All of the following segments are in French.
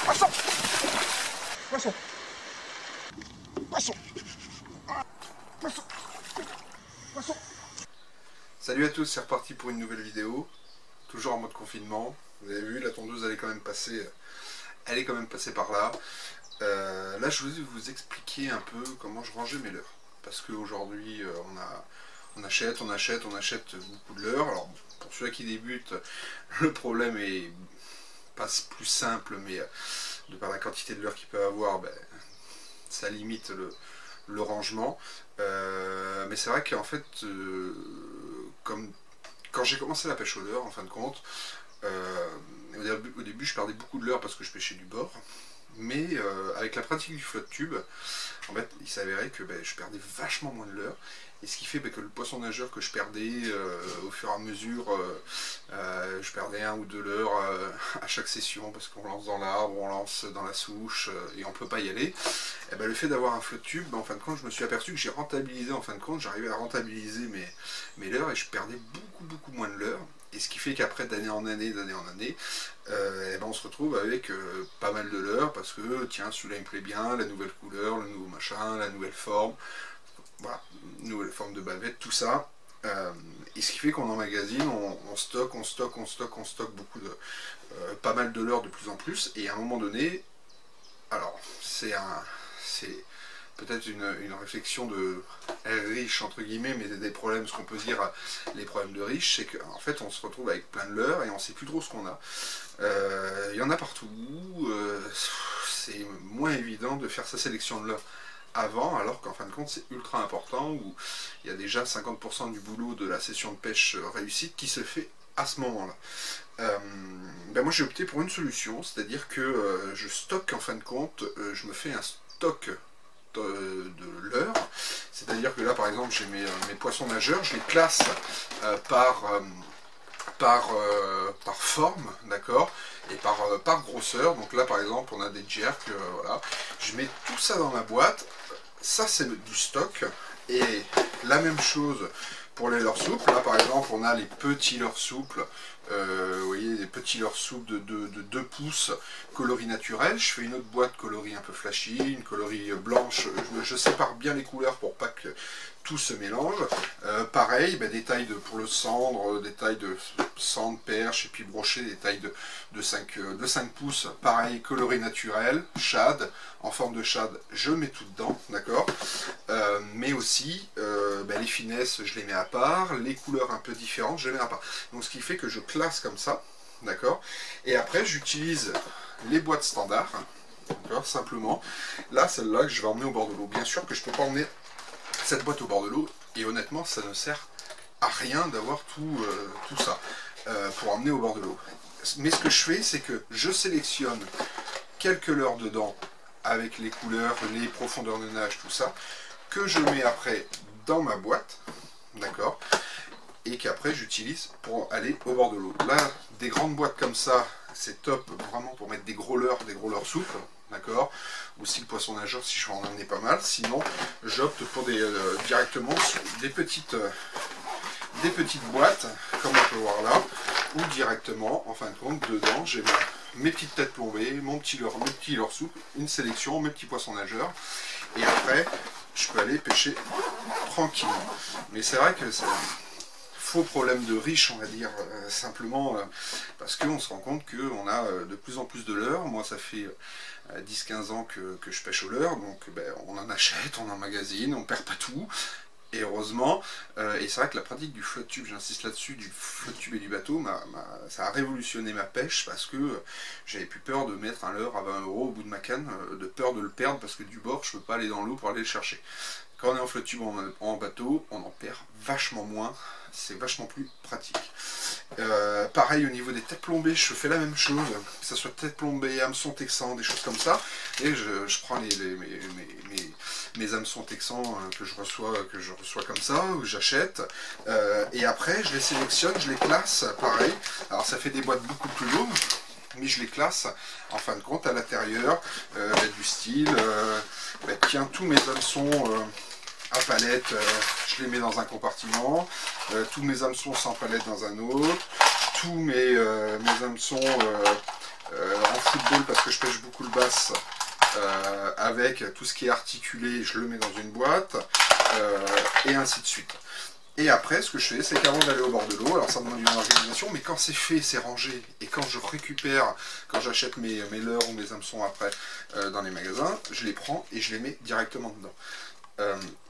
Poisson. Poisson. Poisson. Poisson. Poisson. Salut à tous, c'est reparti pour une nouvelle vidéo. Toujours en mode confinement. Vous avez vu, la tondeuse elle est quand même passée par là. Là je voulais vous expliquer un peu comment je rangeais mes leurres. Parce qu'aujourd'hui on achète beaucoup de leurres. Alors pour ceux qui débutent, le problème est pas plus simple, mais de par la quantité de leurres qu'il peut avoir, ben, ça limite le rangement. Mais c'est vrai qu'en fait, comme quand j'ai commencé la pêche au leurre, en fin de compte, au début je perdais beaucoup de leurres parce que je pêchais du bord. Mais avec la pratique du flotte tube, en fait, il s'avérait que je perdais vachement moins de leurres. Et ce qui fait que le poisson nageur que je perdais au fur et à mesure, je perdais 1 ou 2 leurres à chaque session parce qu'on lance dans l'arbre, on lance dans la souche et on ne peut pas y aller. Et le fait d'avoir un flotte tube, en fin de compte, je me suis aperçu que j'ai rentabilisé, en fin de compte, j'arrivais à rentabiliser mes leurres et je perdais beaucoup moins de leurres. Et ce qui fait qu'après, d'année en année, on se retrouve avec pas mal de leurres parce que tiens, celui-là il me plaît bien, la nouvelle couleur, le nouveau machin, la nouvelle forme, voilà, nouvelle forme de bavette, tout ça. Et ce qui fait qu'on emmagasine, on stocke beaucoup de, pas mal de leurres de plus en plus. Et à un moment donné, alors c'est peut-être une réflexion de riche entre guillemets, mais des problèmes, ce qu'on peut dire les problèmes de riche, c'est qu'en fait on se retrouve avec plein de leurres et on ne sait plus trop ce qu'on a. Il y en a partout, c'est moins évident de faire sa sélection de leurres avant, alors qu'en fin de compte c'est ultra important, où il y a déjà 50% du boulot de la session de pêche réussite qui se fait à ce moment-là. Moi j'ai opté pour une solution, c'est-à-dire que je stocke, en fin de compte, je me fais un stock de leurres, c'est-à-dire que là par exemple j'ai mes poissons nageurs, je les classe par forme, d'accord, et par grosseur. Donc là par exemple on a des jerks, voilà, je mets tout ça dans ma boîte, ça c'est du stock. Et la même chose pour les leurres souples. Là par exemple on a les petits leurres souples, vous voyez, les petits leurres souples de 2 pouces, coloris naturel. Je fais une autre boîte coloris un peu flashy, une coloris blanche, je sépare bien les couleurs pour pas que tout se mélange. Pareil, des tailles pour le cendre, des tailles de cendre, perche, et puis brochet, des tailles de 5 pouces, pareil, coloris naturel, shad, en forme de shad, je mets tout dedans, d'accord. Mais aussi, les finesses, je les mets à part, les couleurs un peu différentes, je les mets à part. Donc ce qui fait que je classe comme ça, d'accord. Et après, j'utilise les boîtes standards, d'accord, simplement. Là, celle-là que je vais emmener au bord de l'eau. Bien sûr que je ne peux pas emmener cette boîte au bord de l'eau, et honnêtement ça ne sert à rien d'avoir tout ça pour emmener au bord de l'eau. Mais ce que je fais, c'est que je sélectionne quelques leurres dedans avec les couleurs, les profondeurs de nage, tout ça, que je mets après dans ma boîte, d'accord, et qu'après j'utilise pour aller au bord de l'eau. Là, des grandes boîtes comme ça, c'est top vraiment pour mettre des gros leurres souples, d'accord, ou si le poisson nageur, si je veux en emmener pas mal. Sinon j'opte pour directement des petites boîtes comme on peut voir là, ou directement, en fin de compte, dedans j'ai mes petites têtes plombées, mes petits leurres souples, une sélection, mes petits poissons nageurs, et après je peux aller pêcher tranquillement. Mais c'est vrai que c'est faux problème de riche, on va dire, simplement parce qu'on se rend compte qu'on a de plus en plus de leurres. Moi ça fait 10-15 ans que je pêche au leurre, donc on en achète, on emmagasine, on perd pas tout, et heureusement. Et c'est vrai que la pratique du flotte tube, j'insiste là-dessus, du flotte tube et du bateau, ça a révolutionné ma pêche, parce que j'avais plus peur de mettre un leurre à 20 € au bout de ma canne, de peur de le perdre, parce que du bord je peux pas aller dans l'eau pour aller le chercher. Quand on est en flotte tube en bateau, on en perd vachement moins, c'est vachement plus pratique. Pareil au niveau des têtes plombées, je fais la même chose, que ce soit tête plombée, hameçon texan, des choses comme ça, et je prends mes hameçons texans que je reçois comme ça, ou j'achète, et après je les sélectionne, je les classe, pareil. Alors ça fait des boîtes beaucoup plus lourdes, mais je les classe en fin de compte à l'intérieur du style, tiens, tous mes hameçons à palette, je les mets dans un compartiment, tous mes hameçons sans palette dans un autre, tous mes hameçons en football parce que je pêche beaucoup le bass. Avec tout ce qui est articulé, je le mets dans une boîte, et ainsi de suite. Et après, ce que je fais, c'est qu'avant d'aller au bord de l'eau, alors ça demande une organisation, mais quand c'est fait, c'est rangé, et quand je récupère, quand j'achète mes leurres ou mes hameçons après dans les magasins, je les prends et je les mets directement dedans.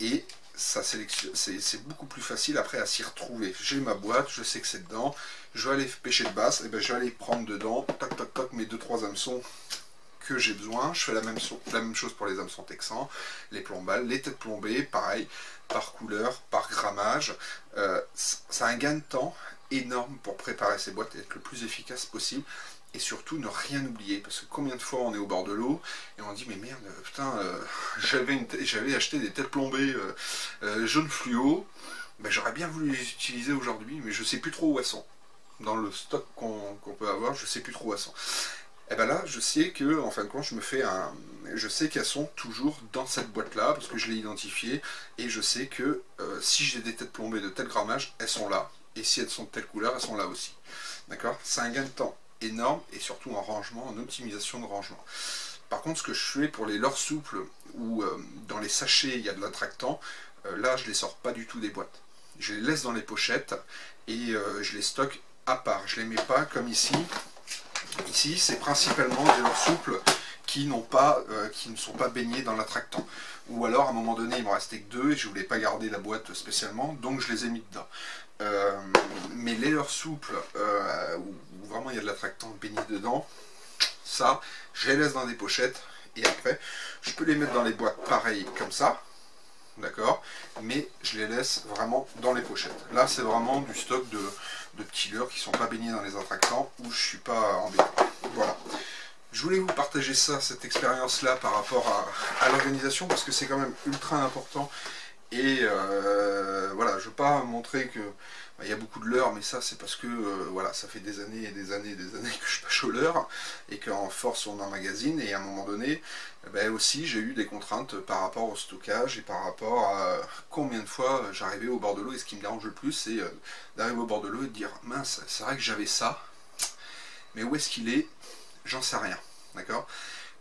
Et ça c'est beaucoup plus facile après à s'y retrouver. J'ai ma boîte, je sais que c'est dedans, je vais aller pêcher de basse, et ben je vais aller prendre dedans, tac tac tac, mes 2-3 hameçons que j'ai besoin. Je fais la même chose pour les hameçons texans, les plombales, les têtes plombées, pareil, par couleur, par grammage. C'est un gain de temps énorme pour préparer ces boîtes et être le plus efficace possible. Et surtout ne rien oublier, parce que combien de fois on est au bord de l'eau et on dit mais merde, putain, j'avais acheté des têtes plombées jaune fluo, ben, j'aurais bien voulu les utiliser aujourd'hui, mais je sais plus trop où elles sont. Dans le stock qu'on peut avoir, je sais plus trop où elles sont. Et ben là, je sais que, en fin de compte, je sais qu'elles sont toujours dans cette boîte-là, parce que je l'ai identifié, et je sais que si j'ai des têtes plombées de tel grammage, elles sont là, et si elles sont de telle couleur, elles sont là aussi. D'accord? C'est un gain de temps énorme, et surtout en rangement, en optimisation de rangement. Par contre, ce que je fais pour les leurres souples, ou dans les sachets, il y a de l'attractant, là, je les sors pas du tout des boîtes. Je les laisse dans les pochettes, et je les stocke à part. Je les mets pas comme ici. Ici, c'est principalement des leurres souples qui ne sont pas baignés dans l'attractant. Ou alors, à un moment donné, il me restait que 2 et je voulais pas garder la boîte spécialement, donc je les ai mis dedans. Mais les leurres souples, où vraiment il y a de l'attractant baigné dedans, ça, je les laisse dans des pochettes et après, je peux les mettre dans les boîtes pareilles comme ça. D'accord, mais je les laisse vraiment dans les pochettes. Là, c'est vraiment du stock de petits leurres qui ne sont pas baignés dans les attractants où je ne suis pas embêté. Voilà. Je voulais vous partager ça, cette expérience-là par rapport à l'organisation parce que c'est quand même ultra important. Et voilà, je ne veux pas montrer que il y a beaucoup de leurres, mais ça c'est parce que voilà, ça fait des années et des années et des années que je pêche aux leurres et qu'en force on emmagasine et à un moment donné ben aussi j'ai eu des contraintes par rapport au stockage et par rapport à combien de fois j'arrivais au bord de l'eau. Et ce qui me dérange le plus c'est d'arriver au bord de l'eau et de dire mince, c'est vrai que j'avais ça, mais où est-ce qu'il est? J'en sais rien, d'accord?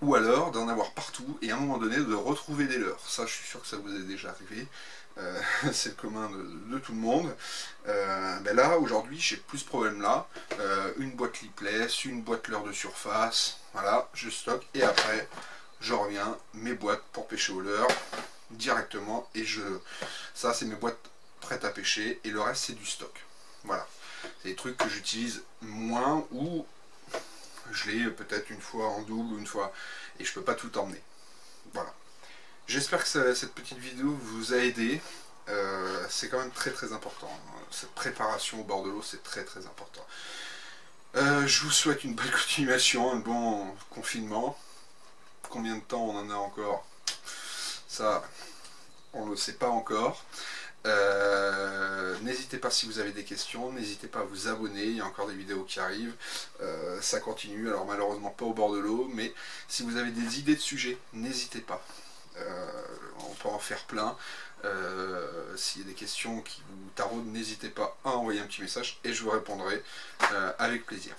Ou alors d'en avoir partout et à un moment donné de retrouver des leurres. Ça, je suis sûr que ça vous est déjà arrivé. C'est le commun de tout le monde. Ben là, aujourd'hui, j'ai plus ce problème-là. Une boîte lipless, une boîte leurre de surface. Voilà, je stocke et après, je reviens, mes boîtes pour pêcher au leurre directement. Et ça, c'est mes boîtes prêtes à pêcher et le reste, c'est du stock. Voilà. C'est des trucs que j'utilise moins ou je l'ai peut-être une fois en double ou une fois et je peux pas tout emmener. Voilà. J'espère que cette petite vidéo vous a aidé. C'est quand même très très important. Cette préparation au bord de l'eau, c'est très très important. Je vous souhaite une bonne continuation, un bon confinement. Combien de temps on en a encore? Ça, on ne le sait pas encore. N'hésitez pas si vous avez des questions, n'hésitez pas à vous abonner, il y a encore des vidéos qui arrivent, ça continue, alors malheureusement pas au bord de l'eau, mais si vous avez des idées de sujets, n'hésitez pas, on peut en faire plein, s'il y a des questions qui vous taraudent, n'hésitez pas à envoyer un petit message et je vous répondrai avec plaisir.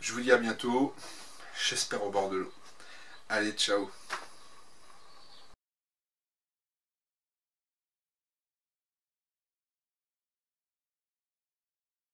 Je vous dis à bientôt, j'espère au bord de l'eau. Allez, ciao!